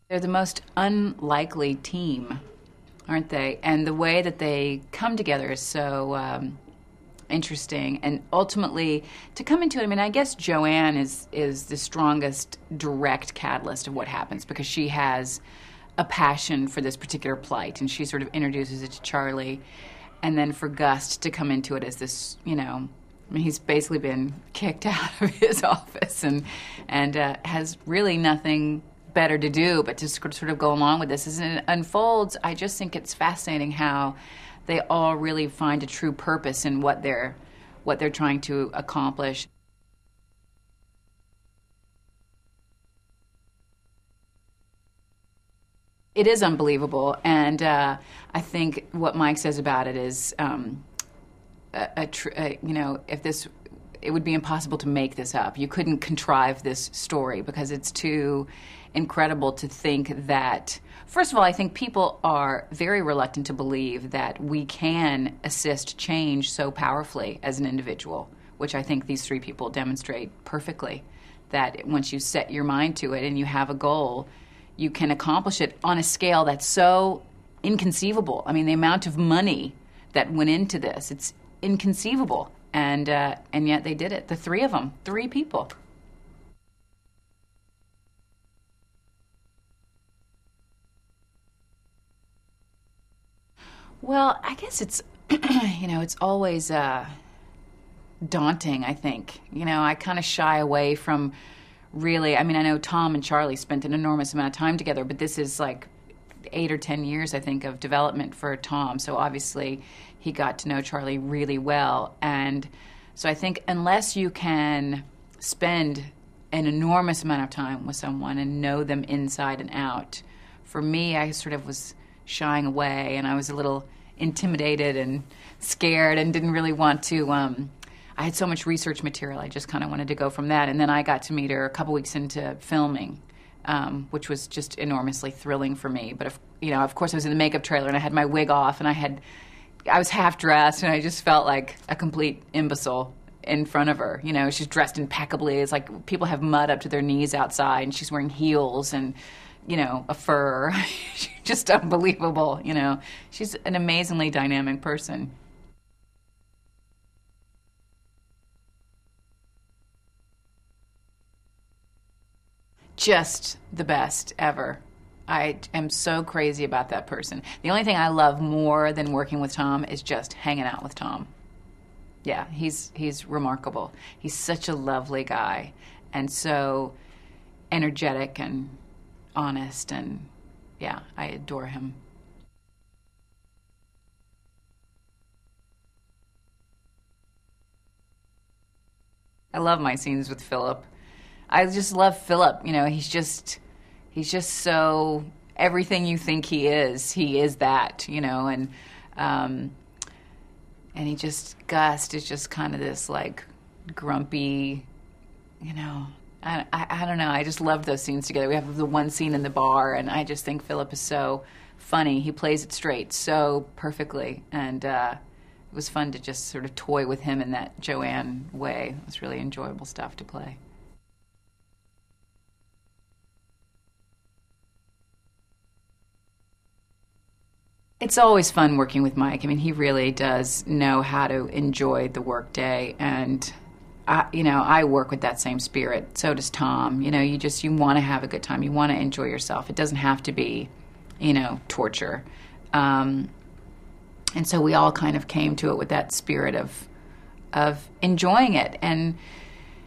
They're the most unlikely team, aren't they? And the way that they come together is so interesting. And ultimately, to come into it, I mean, I guess Joanne is the strongest direct catalyst of what happens because she has a passion for this particular plight, and she sort of introduces it to Charlie. And then for Gus to come into it as this, I mean, he's basically been kicked out of his office and has really nothing better to do but to sort of go along with this. As it unfolds, I just think it's fascinating how they all really find a true purpose in what they're trying to accomplish. It is unbelievable, and I think what Mike says about it is, if this, it would be impossible to make this up. You couldn't contrive this story because it's too incredible to think that. First of all, I think people are very reluctant to believe that we can assist change so powerfully as an individual, which I think these three people demonstrate perfectly. That once you set your mind to it and you have a goal, you can accomplish it on a scale that's so inconceivable. I mean, the amount of money that went into this, it's inconceivable. And yet they did it. The three of them, three people. Well, I guess it's, it's always daunting, I think. I kind of shy away from really, I mean, I know Tom and Charlie spent an enormous amount of time together, but this is like 8 or 10 years, I think, of development for Tom. So obviously he got to know Charlie really well. And so I think unless you can spend an enormous amount of time with someone and know them inside and out, for me, I sort of was shying away, and I was a little intimidated and scared and didn't really want to. I had so much research material, I just kind of wanted to go from that. And then I got to meet her a couple weeks into filming, which was just enormously thrilling for me. But, of course, I was in the makeup trailer, and I had my wig off, and I was half dressed, and I just felt like a complete imbecile in front of her. She's dressed impeccably. It's like people have mud up to their knees outside, and she's wearing heels and, a fur. She's just unbelievable, She's an amazingly dynamic person. Just the best ever. I am so crazy about that person. The only thing I love more than working with Tom is just hanging out with Tom. Yeah, he's remarkable. He's such a lovely guy and so energetic and honest, and yeah, I adore him. I love my scenes with Philip. I just love Philip. He's just so everything you think he is that, um, and Gust is just kind of this like grumpy, I don't know. I just loved those scenes together. We have the one scene in the bar, and I just think Philip is so funny. He plays it straight so perfectly, and it was fun to just sort of toy with him in that Joanne way. It was really enjoyable stuff to play. It's always fun working with Mike. I mean, he really does know how to enjoy the workday, and I work with that same spirit. So does Tom. You want to have a good time. You want to enjoy yourself. It doesn't have to be, torture. And so we all kind of came to it with that spirit of enjoying it and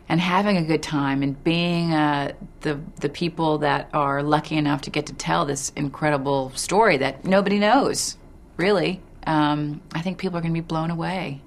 having a good time and being the people that are lucky enough to get to tell this incredible story that nobody knows, really. I think people are going to be blown away.